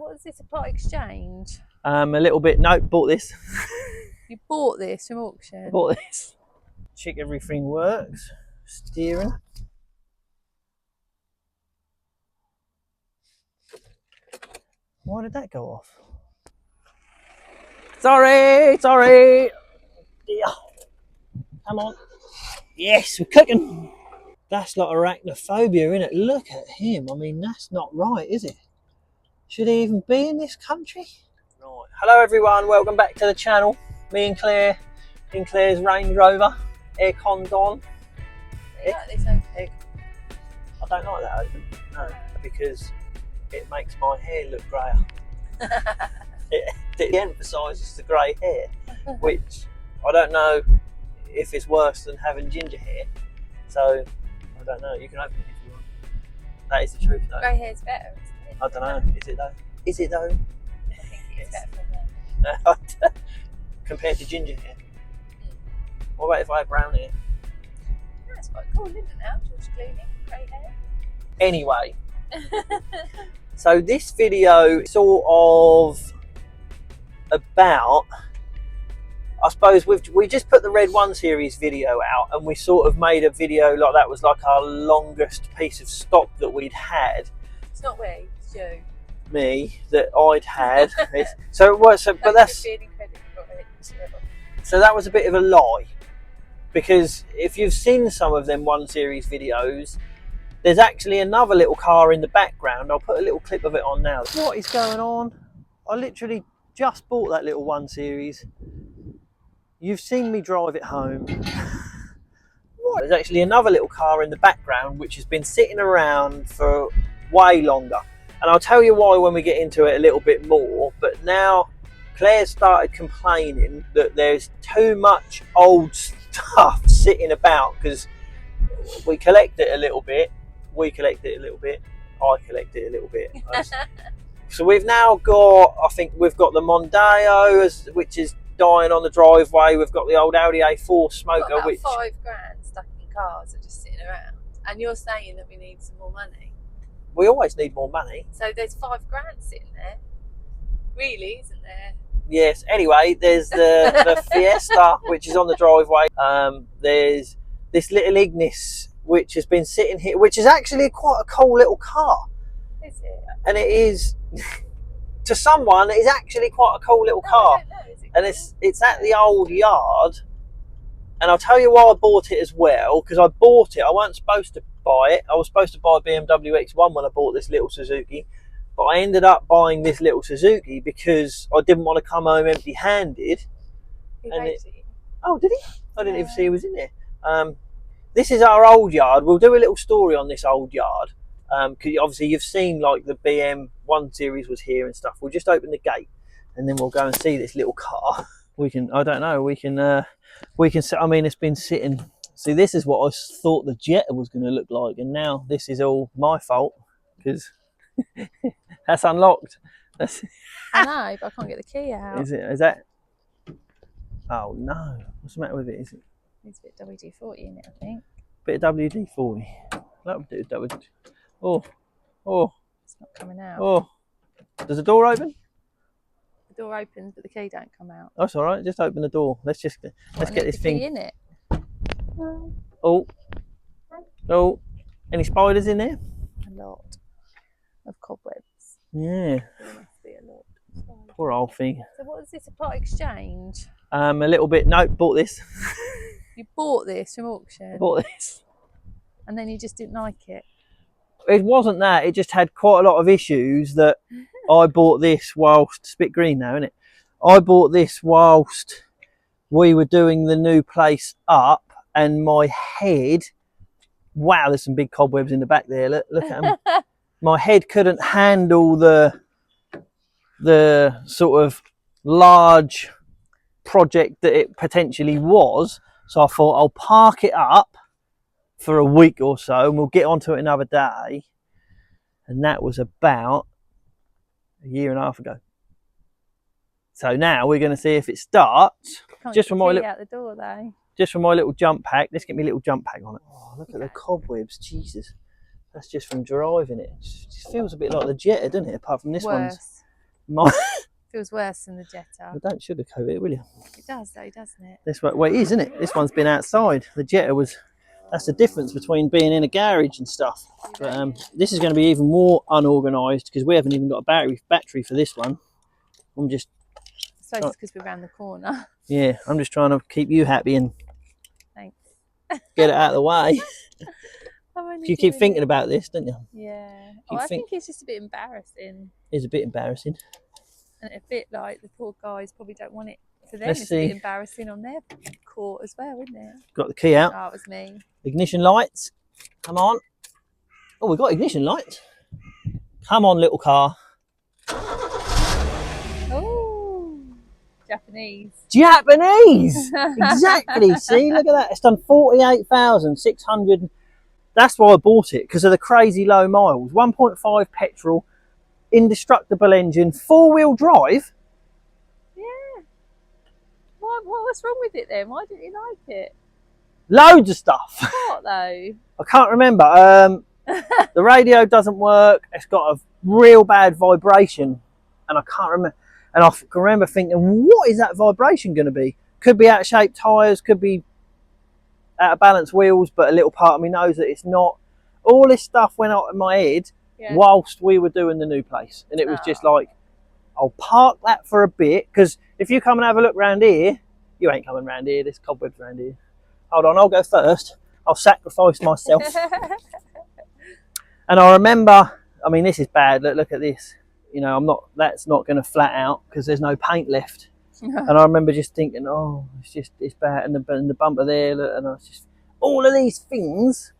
what is this, a part exchange? A little bit. No, bought this. You bought this from auction? I bought this. Check everything works. Steering. Why did that go off? Sorry. Yeah. Come on. Yes, we're cooking. That's like arachnophobia, isn't it? Look at him. I mean, that's not right, is it? Should he even be in this country? Right. Hello, everyone. Welcome back to the channel. Me and Claire in Claire's Range Rover. Aircon's on. You like this open? I don't like that open. No, because it makes my hair look greyer. it emphasises the grey hair, which I don't know if it's worse than having ginger hair. So I don't know. You can open it if you want. That is the truth, though. Grey hair's better, isn't it? I don't know. Is it though? Is it though? I think it's better for them. Compared to ginger hair. What about if I had brown hair? That's quite cool, isn't it? Now, George Clooney, grey hair. Anyway, so this video sort of about, I suppose we just put the Red 1 Series video out, and we sort of made a video like that was like our longest piece of stock that we'd had. It's not we, it's you. Me, that I'd had. So it was, but that's, being incredible for it. so that was a bit of a lie, because if you've seen some of them 1 Series videos, there's actually another little car in the background. I'll put a little clip of it on now. What is going on? I literally just bought that little 1 Series. You've seen me drive it home. There's actually another little car in the background which has been sitting around for way longer. And I'll tell you why when we get into it a little bit more. But now Claire started complaining that there's too much old stuff sitting about, because we collect it a little bit. We collect it a little bit. I collect it a little bit. So we've now got, I think we've got the Mondeo, which is dying on the driveway. We've got the old Audi A4 smoker, got about which £5 stuck in cars that are just sitting around. And you're saying that we need some more money. we always need more money. So there's £5 sitting there. Really, isn't there? Yes. Anyway, there's the Fiesta, which is on the driveway. There's this little Ignis, which has been sitting here, which is actually quite a cool little car. Is it? And it is, to someone, it is actually quite a cool little car. I don't know, is it And cool? it's at the old yard. And I'll tell you why I bought it as well, because I bought it. I wasn't supposed to buy it. I was supposed to buy a BMW X1 when I bought this little Suzuki. But I ended up buying this little Suzuki because I didn't want to come home empty-handed. He and hates it. Oh, did he? I didn't even see he was in there. This is our old yard. We'll do a little story on this old yard. Because obviously you've seen like the BM 1 Series was here and stuff. We'll just open the gate and then we'll go and see this little car. We can, I don't know, we can, I mean, it's been sitting. See, this is what I thought the Jetta was going to look like. And now this is all my fault because that's unlocked. That's I know, but I can't get the key out. Is it? Is that? Oh no! What's the matter with it? Is it? It's a bit WD-40 in it, I think. Bit of WD-40. That would do. That would. Oh. It's not coming out. Oh. Does the door open? The door opens, but the key don't come out. That's all right. Just open the door. Let's get this thing in it. Oh. Any spiders in there? A lot of cobwebs. Yeah. There must be a lot. Poor old thing. So what is this, a part exchange? A little bit. No, bought this. You bought this from auction? Bought this. And then you just didn't like it? It wasn't that. It just had quite a lot of issues that I bought this whilst, it's a bit green now, isn't it? I bought this whilst we were doing the new place up, and my head, wow, there's some big cobwebs in the back there. Look at them. My head couldn't handle the sort of large project that it potentially was. So I thought I'll park it up for a week or so and we'll get onto it another day. And that was about a year and a half ago. So now we're going to see if it starts. Can't Just get from the my key little, out the door though. just from my little jump pack. Let's get me a little jump pack on it. Oh, look at the cobwebs. Jesus, that's just from driving it. It just feels a bit like the Jetta, doesn't it? Apart from this one's. Worse. My, Feels worse than the Jetta. well, don't sugarcoat it, will you? It does though, doesn't it? This way, well, it is, isn't it? This one's been outside. The Jetta was. That's the difference between being in a garage and stuff. But this is going to be even more unorganised because we haven't even got a battery for this one. I'm just. I suppose it's because we're around the corner. Yeah, I'm just trying to keep you happy and. Thanks. Get it out of the way. You keep thinking about this, don't you? Yeah. Oh, I think it's just a bit embarrassing. It's a bit embarrassing. And a bit like the poor guys probably don't want it for them. It's a bit embarrassing on their court as well, isn't it? Got the key out. Oh, it was me. Ignition lights. Come on. Oh, we've got ignition lights. Come on, little car. Oh, Japanese. Japanese! Exactly. See, look at that. It's done 48,600. That's why I bought it, because of the crazy low miles. 1.5 petrol, indestructible engine, 4-wheel drive. Yeah. What's wrong with it then? Why didn't you like it? Loads of stuff. What though? I can't remember. The radio doesn't work. It's got a real bad vibration, and I can't remember. And I can remember thinking, what is that vibration going to be? Could be out-of-shape tyres, could be out of balance wheels, but a little part of me knows that it's not. All this stuff went out in my head whilst we were doing the new place, and it was just like, I'll park that for a bit, because if you come and have a look round here, you ain't coming round here. There's cobwebs round here. Hold on, I'll go first. I'll sacrifice myself. And I remember, I mean, this is bad. Look at this. You know, that's not going to flat out because there's no paint left. And I remember just thinking, oh, it's bad. And the bumper there, look, and I was just, all of these things,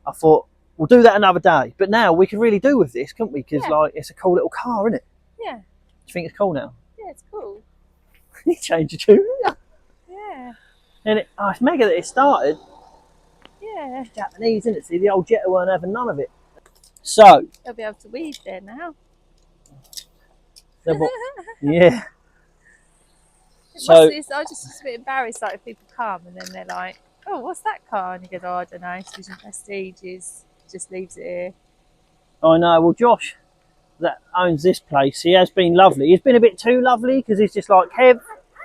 I thought, we'll do that another day. But now we can really do with this, couldn't we? Because like, it's a cool little car, isn't it? Yeah. Do you think it's cool now? Yeah, it's cool. You changed your tune, didn't you? Yeah. And it's mega that it started. Yeah. It's Japanese, isn't it? See, the old Jetta weren't having none of it. So. They'll be able to weed there now. Yeah. So I was just a bit embarrassed, like if people come and then they're like, "Oh, what's that car?" And you go, "Oh, I don't know. Suzuki Prestige just leaves it here." I know. Well, Josh, that owns this place, he has been lovely. He's been a bit too lovely because he's just like, Kev,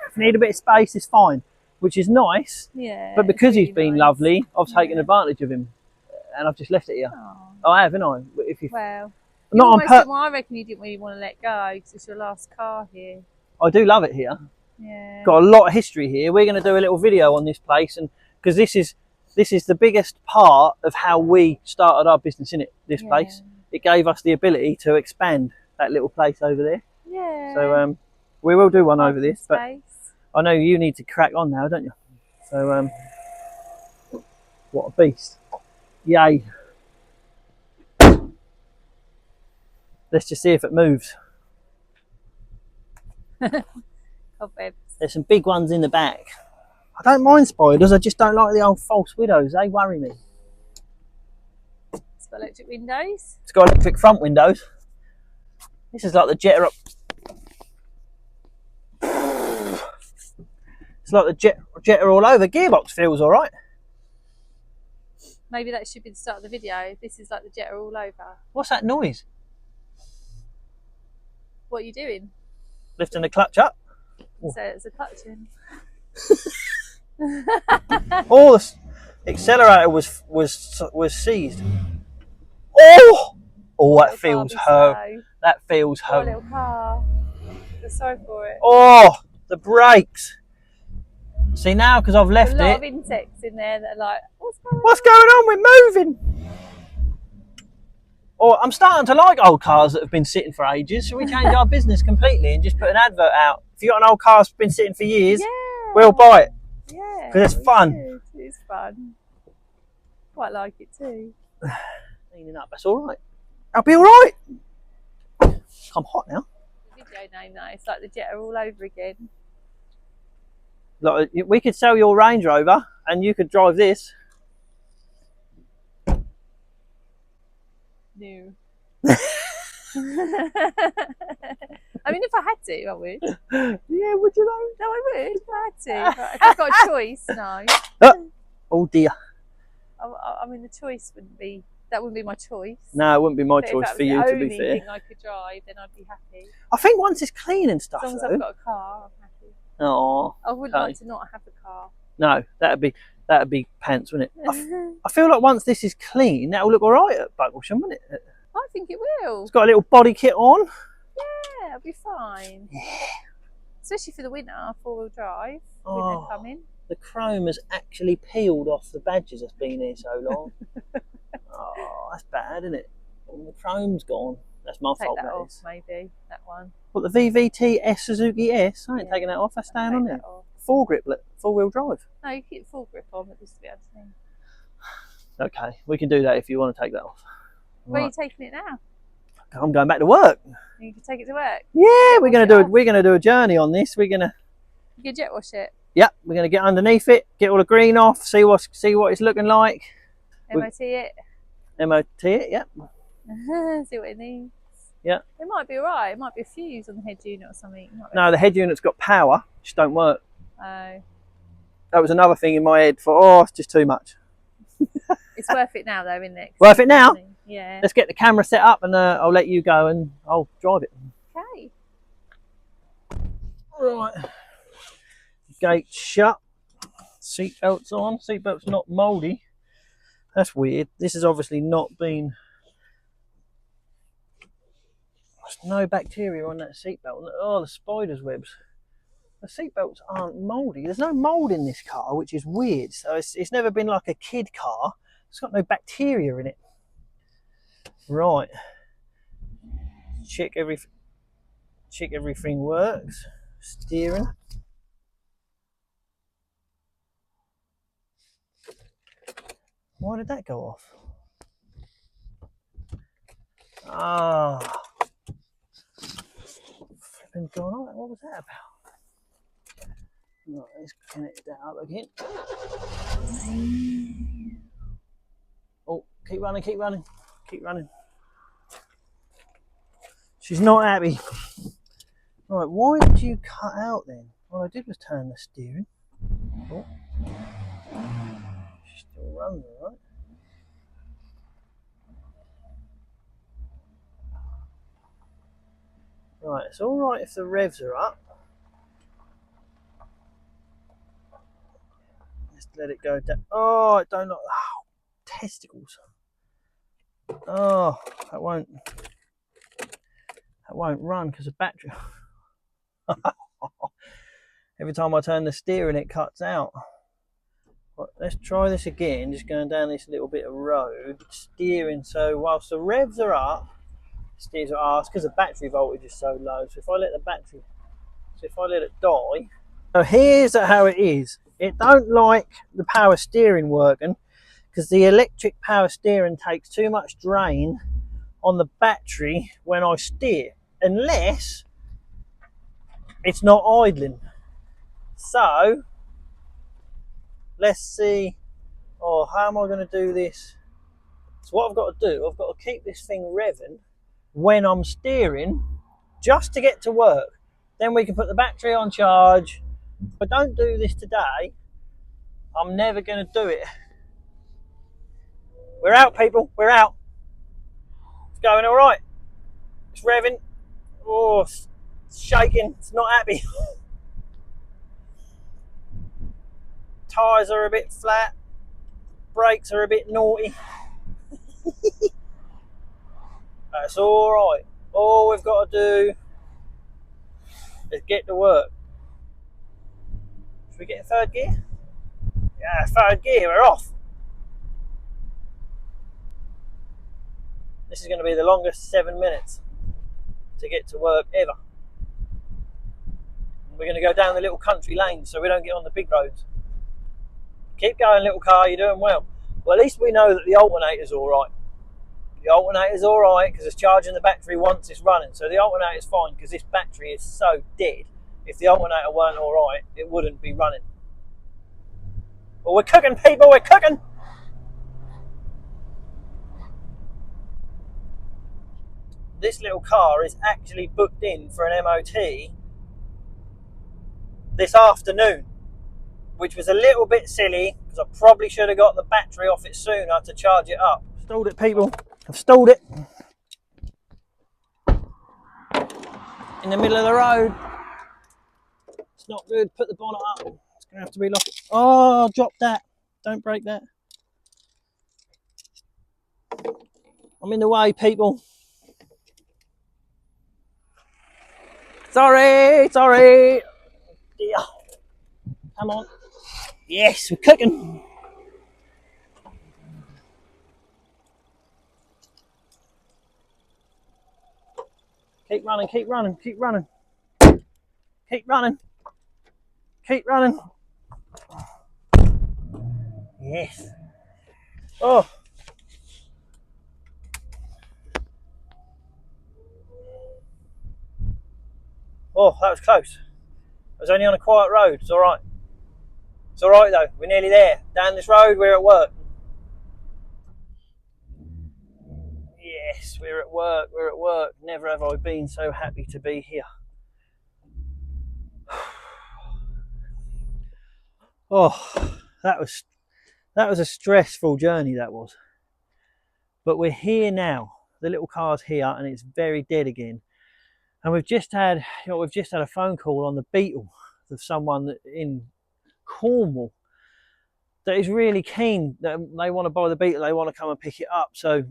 if you need a bit of space, it's fine, which is nice. Yeah. But because he's been lovely, I've taken advantage of him, and I've just left it here. Oh, I have, haven't I? If you not on purpose. I reckon you didn't really want to let go because it's your last car here. I do love it here. Yeah. Got a lot of history here. We're going to do a little video on this place, and because this is the biggest part of how we started our business, in it. This place, it gave us the ability to expand that little place over there. Yeah. So we will do one over this, but space. I know you need to crack on now, don't you? So what a beast! Yay! Let's just see if it moves. Cobwebs. There's some big ones in the back. I don't mind spiders, I just don't like the old false widows. They worry me. It's got electric windows. It's got electric front windows. This is like the Jetta up. It's like the Jetta all over. Gearbox feels all right. Maybe that should be the start of the video. This is like the Jetta all over. What's that noise? What are you doing? Lifting the clutch up. So it's a clutch in. Oh, the accelerator was seized. Oh, that feels home. That feels home. Little car. I'm sorry for it. Oh, the brakes. See now, because I've left it. There's a lot of insects in there that are like, what's going on? We're moving. Oh, I'm starting to like old cars that have been sitting for ages. Should we change our business completely and just put an advert out? If you've got an old car that's been sitting for years, we'll buy it. Yeah. Because it's fun. It's fun. Quite like it too. Cleaning up, that's all right. I'll be all right. I'm hot now. The video name though, it's like the Jetta all over again. Like, we could sell your Range Rover and you could drive this. No. I mean, if I had to, I would. Yeah, would you though? No, I would. If I had to. But if I've got a choice, no. Oh dear. I mean, the choice wouldn't be that wouldn't be my choice. No, it wouldn't be my But choice for you, to be fair. If that was the only thing I could drive, then I'd be happy. I think once it's clean and stuff, As long as though. I've got a car, I'm happy. Oh, I wouldn't like to not have a car. No, that'd be pants, wouldn't it? I feel like once this is clean, that'll look all right at Bucklesham, wouldn't it? I think it will. It's got a little body kit on. Yeah, it'll be fine. Yeah. Especially for the winter, 4-wheel drive. Oh, winter coming. The chrome has actually peeled off the badges that's been here so long. Oh, that's bad, isn't it? The chrome's gone. That's my fault. Take that off, maybe, that one. What, the VVT S Suzuki S? I ain't taking that off. That's staying on there. Full griplet, 4-wheel drive. No, you keep full grip on, but just to be able to see. Okay, we can do that if you want to take that off. Where are you taking it now? I'm going back to work. You can take it to work. Yeah, we're gonna do a journey on this. We're gonna. You can jet wash it. Yeah, we're gonna get underneath it, get all the green off, see what it's looking like. MOT it. MOT it, yeah. See what it needs. Yeah. It might be alright. It might be a fuse on the head unit or something. No, the head unit's got power, just don't work. Oh. That was another thing in my head for, it's just too much. It's worth it now, though, isn't it? Worth it now? Yeah. Let's get the camera set up and I'll let you go and I'll drive it. Okay. Right. Gate shut. Seatbelts on. Seatbelt's not mouldy. That's weird. This has obviously not been... There's no bacteria on that seatbelt. Oh, the spider's webs. The seatbelts aren't mouldy. There's no mould in this car, which is weird. So it's never been like a kid car. It's got no bacteria in it. Right. Check everything works. Steering. Why did that go off? Ah. Flipping gone on. What was that about? Right, let's connect that up again. Oh, keep running, keep running, keep running. She's not happy. Right, why did you cut out then? All I did was turn the steering. Oh. She still runs, all right? Right, it's all right if the revs are up. Just let it go down. Oh, it don't look. Oh, testicles. Oh, that won't run because of battery. Every time I turn the steering, it cuts out. But let's try this again. Just going down this little bit of road, steering. So whilst the revs are up, steers are asked because the battery voltage is so low. So if I let it die. So here's how it is. It don't like the power steering working because the electric power steering takes too much drain on the battery when I steer, unless it's not idling. So let's see. Oh, how am I going to do this? So what I've got to do, I've got to keep this thing revving when I'm steering just to get to work. Then we can put the battery on charge. If I don't do this today, I'm never going to do it. We're out, people. We're out. It's going all right. It's revving. Oh, it's shaking. It's not happy. Tyres are a bit flat. Brakes are a bit naughty. That's all right. All we've got to do is get to work. Should we get third gear? Yeah, third gear, we're off. This is going to be the longest 7 minutes to get to work ever. We're going to go down the little country lanes so we don't get on the big roads. Keep going, little car, you're doing well. Well, at least we know that the alternator's all right. The alternator's all right because it's charging the battery once it's running. So the alternator's fine because this battery is so dead. If the alternator weren't all right, it wouldn't be running. But we're cooking, people, we're cooking. This little car is actually booked in for an MOT this afternoon, which was a little bit silly because I probably should have got the battery off it sooner to charge it up. Stalled it, people. I've stalled it. In the middle of the road. It's not good. Put the bonnet up. It's going to have to be locked. Oh, drop that. Don't break that. I'm in the way, people. Sorry, sorry. Yeah. Come on. Yes, we're cooking. Keep running, keep running, keep running. Keep running. Keep running. Yes. Oh. Oh, that was close. I was only on a quiet road. It's all right. It's all right, though. We're nearly there. Down this road, we're at work. Yes, we're at work. We're at work. Never have I been so happy to be here. Oh, that was a stressful journey, that was. But we're here now. The little car's here, and it's very dead again. And we've just had a phone call on the Beetle of someone in Cornwall that is really keen, that they want to buy the Beetle, they want to come and pick it up. So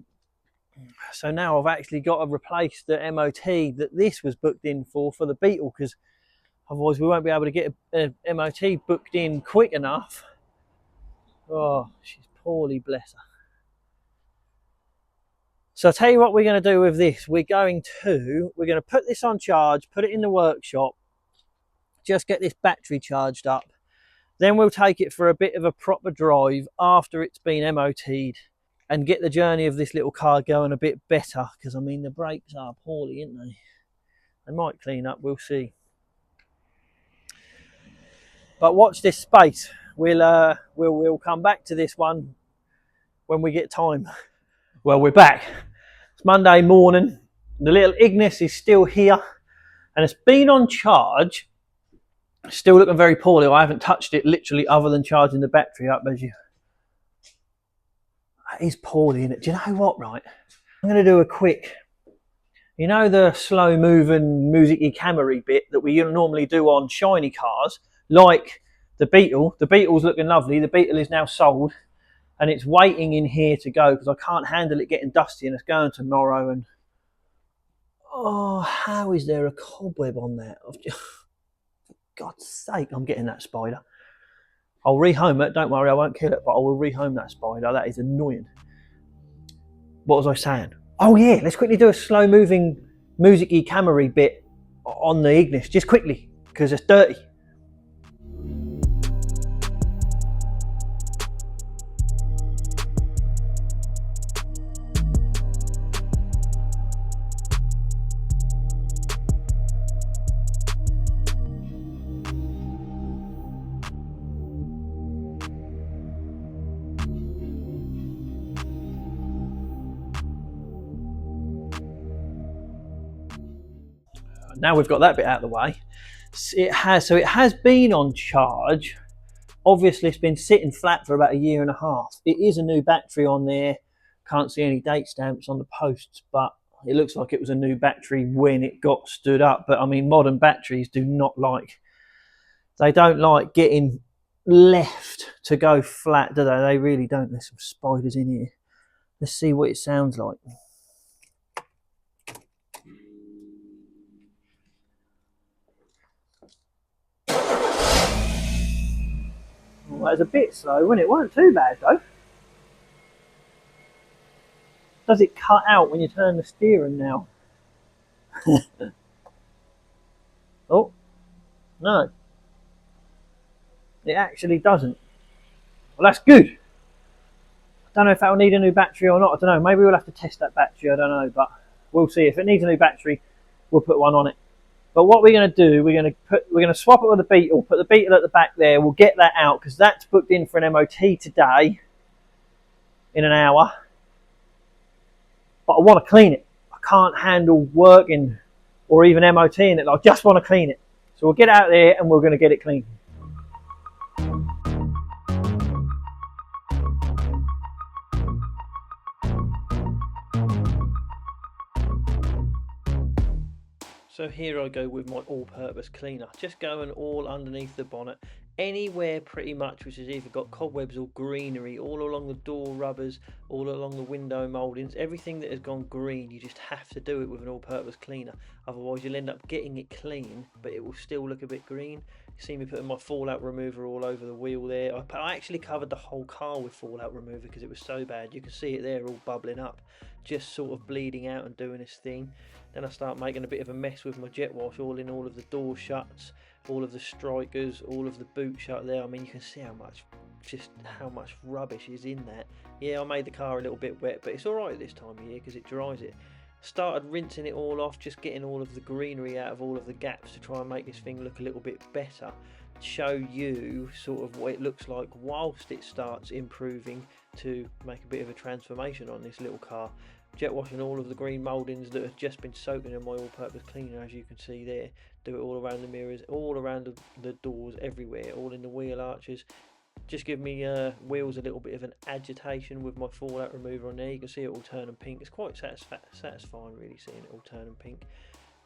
now I've actually got to replace the MOT that this was booked in for the Beetle, because otherwise we won't be able to get a MOT booked in quick enough. Oh, she's poorly, bless her. So I'll tell you what we're going to do with this. We're going to put this on charge, put it in the workshop, just get this battery charged up. Then we'll take it for a bit of a proper drive after it's been MOT'd and get the journey of this little car going a bit better, because I mean the brakes are poorly, aren't they? They might clean up, we'll see. But watch this space. We'll come back to this one when we get time. Well, we're back. It's Monday morning. The little Ignis is still here and it's been on charge. Still looking very poorly. I haven't touched it literally other than charging the battery up, as you. It is poorly, isn't it? Do you know what, right? I'm going to do a quick, you know, the slow moving Suzuki Ignis bit that we normally do on shiny cars, like the Beetle. The Beetle's looking lovely. The Beetle is now sold and it's waiting in here to go because I can't handle it getting dusty, and it's going tomorrow. And oh, how is there a cobweb on that? For God's sake, I'm getting that spider. I'll rehome it, don't worry, I won't kill it, but I will rehome that spider. That is annoying. What was I saying? Oh yeah, let's quickly do a slow moving Suzuki Ignis bit on the Ignis, just quickly, because it's dirty. Now we've got that bit out of the way. It has been on charge. Obviously it's been sitting flat for about 1.5 years. It is a new battery on there. Can't see any date stamps on the posts, but it looks like it was a new battery when it got stood up. But I mean, modern batteries do not like, they don't like getting left to go flat, do they? They really don't. There's some spiders in here. Let's see what it sounds like. Well, it was a bit slow, wasn't it? It wasn't too bad though. Does it cut out when you turn the steering now? Oh, no. It actually doesn't. Well, that's good. I don't know if that will need a new battery or not. I don't know. Maybe we'll have to test that battery. I don't know, but we'll see. If it needs a new battery, we'll put one on it. But what we're going to do, we're going to swap it with the Beetle, put the Beetle at the back there. We'll get that out because that's booked in for an MOT today in an hour. But I want to clean it. I can't handle working or even MOTing it. I just want to clean it. So we'll get out there and we're going to get it clean. So here I go with my all-purpose cleaner, just going all underneath the bonnet, anywhere pretty much which has either got cobwebs or greenery, all along the door rubbers, all along the window mouldings, everything that has gone green. You just have to do it with an all-purpose cleaner, otherwise you'll end up getting it clean but it will still look a bit green. You see me putting my fallout remover all over the wheel there. I actually covered the whole car with fallout remover because it was so bad. You can see it there all bubbling up, just sort of bleeding out and doing its thing. Then I start making a bit of a mess with my jet wash, all in all of the door shuts, all of the strikers, all of the boot shut there. I mean, you can see how much rubbish is in that. Yeah, I made the car a little bit wet, but it's alright this time of year because it dries it. Started rinsing it all off, just getting all of the greenery out of all of the gaps to try and make this thing look a little bit better. Show you sort of what it looks like whilst it starts improving, to make a bit of a transformation on this little car. Jet washing all of the green mouldings that have just been soaking in my all-purpose cleaner, as you can see there. Do it all around the mirrors, all around the doors, everywhere, all in the wheel arches. Just give me wheels a little bit of an agitation with my fallout remover on there. You can see it all turning pink. It's quite satisfying really seeing it all turning pink.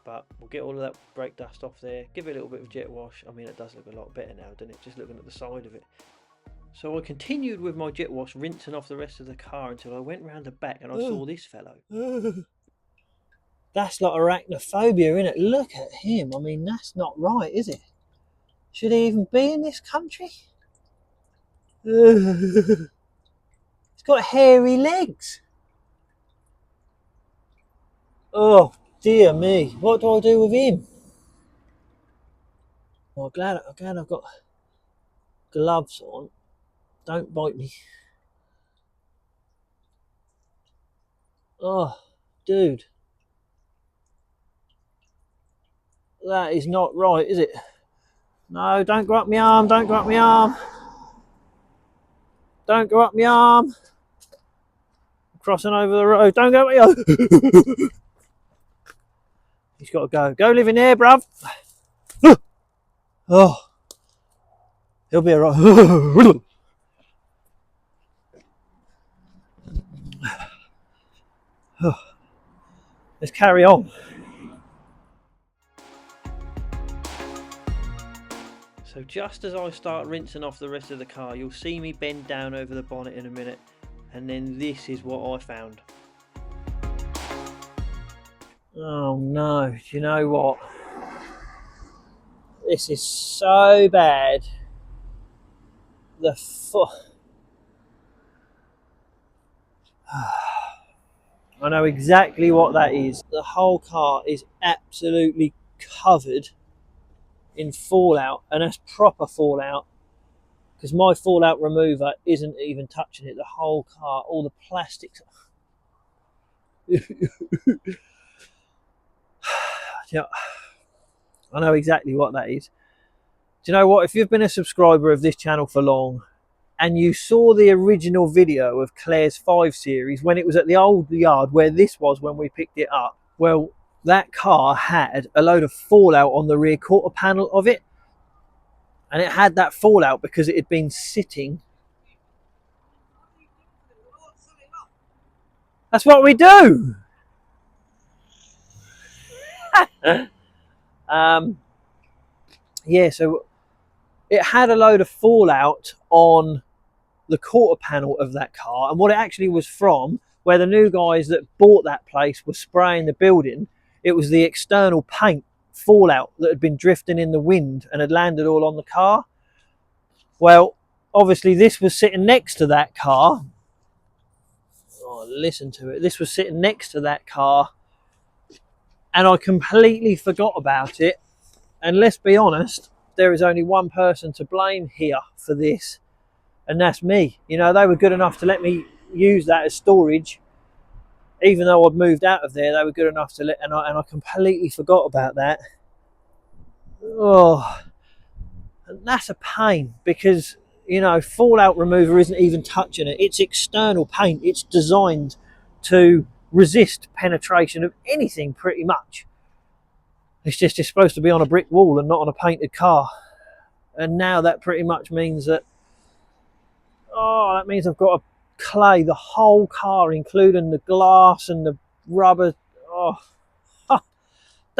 But we'll get all of that brake dust off there, give it a little bit of jet wash. I mean, it does look a lot better now, doesn't it? Just looking at the side of it. So I continued with my jet wash, rinsing off the rest of the car until I went round the back and I saw this fellow. That's like arachnophobia, isn't it? Look at him. I mean, that's not right, is it? Should he even be in this country? He's got hairy legs. Oh, dear me. What do I do with him? Well, I'm glad I've got gloves on. Don't bite me. Oh, dude. That is not right, is it? No, don't go up my arm, don't go up my arm. Don't go up my arm. I'm crossing over the road, don't go up my arm. He's got to go. Go live in there, bruv. Oh, he'll be alright. Let's carry on. So just as I start rinsing off the rest of the car, you'll see me bend down over the bonnet in a minute, and then this is what I found. Oh no, do you know what? This is so bad. The I know exactly what that is. The whole car is absolutely covered in fallout, and that's proper fallout, because my fallout remover isn't even touching it. The whole car, all the plastics. Yeah, I know exactly what that is. Do you know what? If you've been a subscriber of this channel for long and you saw the original video of Claire's 5 Series when it was at the old yard where this was when we picked it up, well, that car had a load of fallout on the rear quarter panel of it, and it had that fallout because it had been sitting. That's what we do. Yeah, so it had a load of fallout on the quarter panel of that car, and what it actually was from, where the new guys that bought that place were spraying the building, it was the external paint fallout that had been drifting in the wind and had landed all on the car. Well, obviously this was sitting next to that car. Oh, listen to it. This was sitting next to that car, and I completely forgot about it. And let's be honest, there is only one person to blame here for this, and that's me. You know, they were good enough to let me use that as storage, even though I'd moved out of there. They were good enough to let, and I completely forgot about that. Oh, and that's a pain, because, you know, fallout remover isn't even touching it. It's external paint. It's designed to resist penetration of anything pretty much. It's just it's supposed to be on a brick wall and not on a painted car. And now that pretty much means that, oh, that means I've got to clay the whole car, including the glass and the rubber. Oh,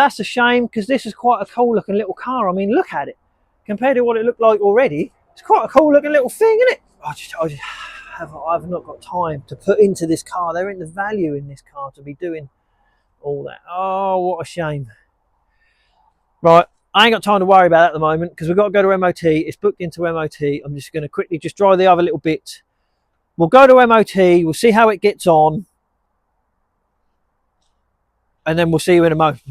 that's a shame, because this is quite a cool looking little car. I mean, look at it. Compared to what it looked like already, it's quite a cool looking little thing, isn't it? I've not got time to put into this car. There ain't the value in this car to be doing all that. Oh, what a shame. Right, I ain't got time to worry about that at the moment, because we've got to go to MOT. It's booked into MOT. I'm just going to quickly just dry the other little bits. We'll go to MOT. We'll see how it gets on. And then we'll see you in a moment.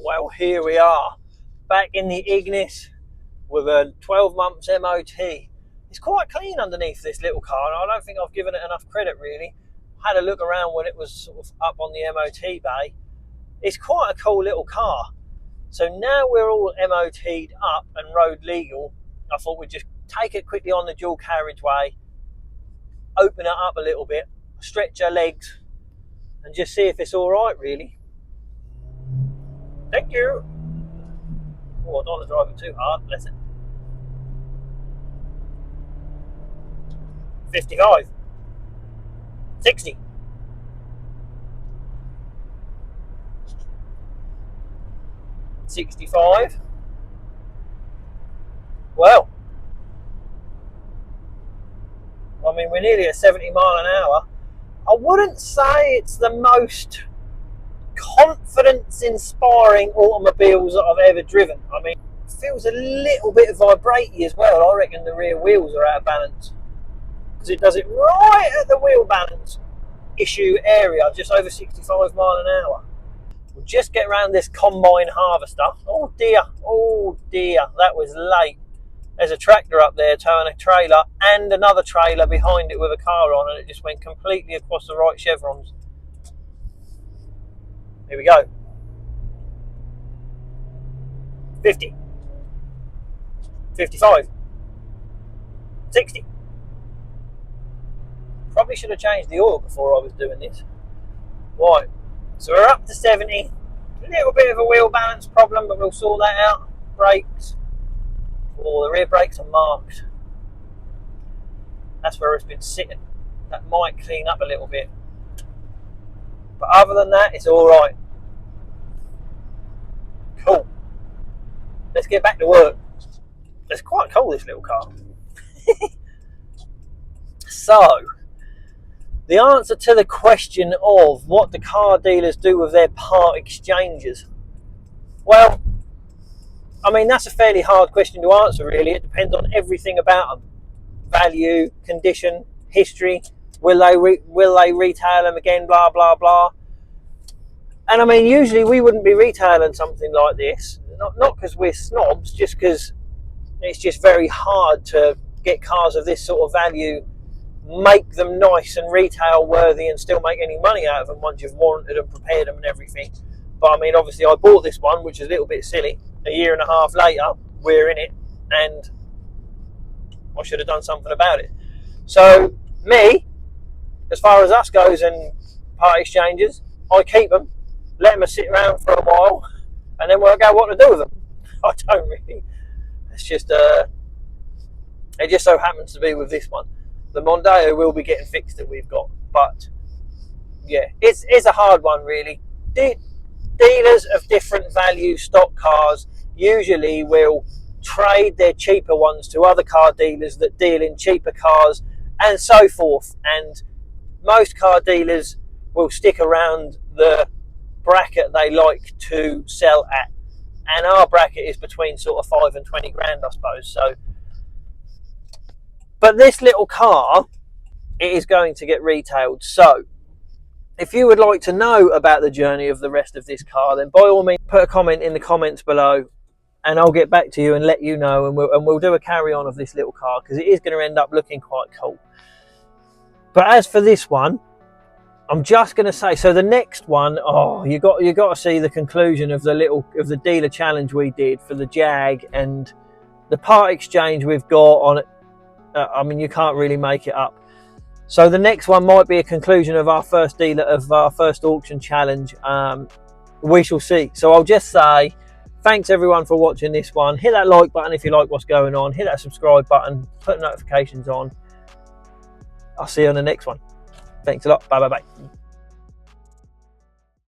Well, here we are. Back in the Ignis with a 12 months MOT. It's quite clean underneath this little car, and I don't think I've given it enough credit, really. I had a look around when it was sort of up on the MOT bay. It's quite a cool little car. So now we're all MOT'd up and road legal, I thought we'd just take it quickly on the dual carriageway, open it up a little bit, stretch our legs, and just see if it's all right, really. Thank you. Oh, I don't want to drive it too hard, bless it. 55. 60. 65. Well, I mean, we're nearly at 70 mile an hour. I wouldn't say it's the most confidence-inspiring automobiles that I've ever driven. I mean, it feels a little bit vibratey as well. I reckon the rear wheels are out of balance, because it does it right at the wheel balance issue area, just over 65 mile an hour. We'll just get around this combine harvester. Oh dear, that was late. There's a tractor up there towing a trailer and another trailer behind it with a car on, and it just went completely across the right chevrons. Here we go. 50. 55. 60. Probably should have changed the oil before I was doing this. Right, so we're up to 70. A little bit of a wheel balance problem, but we'll sort that out. Brakes. Oh, the rear brakes are marked. That's where it's been sitting. That might clean up a little bit. But other than that, it's alright. Cool. Let's get back to work. It's quite cool, this little car. So, the answer to the question of what the car dealers do with their part exchanges. Well, I mean, that's a fairly hard question to answer, really. It depends on everything about them. Value, condition, history. Will they retail them again, blah, blah, blah. And I mean, usually we wouldn't be retailing something like this. Not because we're snobs, just because it's just very hard to get cars of this sort of value, make them nice and retail worthy, and still make any money out of them once you've warranted them, prepared them and everything. But I mean, obviously I bought this one, which is a little bit silly. A year and a half later, we're in it, and I should have done something about it. So me, as far as us goes and part exchanges, I keep them, let them sit around for a while, and then work out what to do with them. I don't really. It's just it just so happens to be with this one. The Mondeo will be getting fixed that we've got, but yeah, it's a hard one, really. Dealers of different value stock cars usually will trade their cheaper ones to other car dealers that deal in cheaper cars, and so forth. And most car dealers will stick around the bracket they like to sell at, and our bracket is between sort of 5 and 20 grand, I suppose. So, but this little car, it is going to get retailed. So if you would like to know about the journey of the rest of this car, then by all means put a comment in the comments below, and I'll get back to you and let you know, and we'll do a carry on of this little car, because it is going to end up looking quite cool. But as for this one, I'm just going to say, so the next one, oh, you got to see the conclusion of the dealer challenge we did for the Jag, and the part exchange we've got on it. I mean, you can't really make it up. So the next one might be a conclusion of our first auction challenge. We shall see. So I'll just say thanks everyone for watching this one. Hit that like button if you like what's going on. Hit that subscribe button. Put notifications on. I'll see you on the next one. Thanks a lot. Bye bye bye.